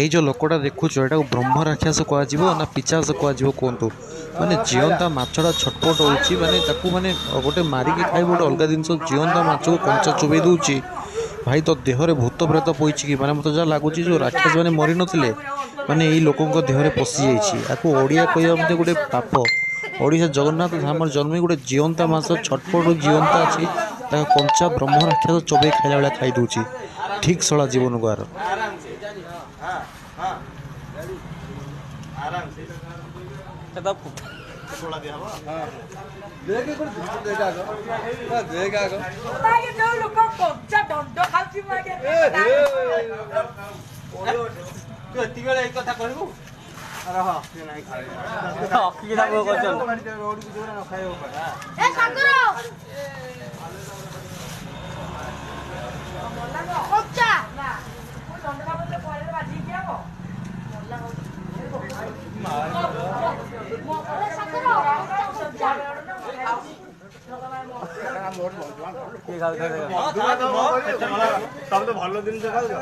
এই যে লোকটা দেখুছ এটা ব্রহ্ম রাক্ষস কুহযিব না পিচাস কুহযিব কুহতু মানে জীবंता মাছটা ছটপট হচ্ছে মানে তাকে মানে গোটে মারিকি খাই গোটে অলগা জিনিস জীবंता মাছକୁ କଞ୍ଚା ଚୋବେଇ ଦେଉଛି ଭାଇ ତ ଦେହରେ ଭୂତ ପ୍ରେତ ପଇଛି କି ମାନେ ମୋତେ ଯାହା ଲାଗୁଛି ଯେଉଁ ରାକ୍ଷସ ମାନେ ମରି ନଥିଲେ ମାନେ ଏଇ ଲୋକଙ୍କ ଦେହରେ ପଶିଯାଇଛି ଆକୁ ଓଡ଼ିଆ କହିବା ମଧ୍ୟ ଗୋଟେ ପାପ। ଓଡ଼ିଶା ଜଗନ୍ନାଥ ଧାମରେ ଜନ୍ମି ଗୋଟେ ଜୀବंता ମାଛ ଛଟପଟ ଜୀବंता ଅଛି ତାକୁ କଞ୍ଚା ବ୍ରହ୍ମ ରାକ୍ଷସ ଚୋବେଇ ଖାଇଲା ଭଳିଆ ଖାଇ ଦେଉଛି ଠିକ୍ ଶଳା ଜୀବନକୁ ଆର। ଭଲ ଜିନିଷ ଖାଉଛ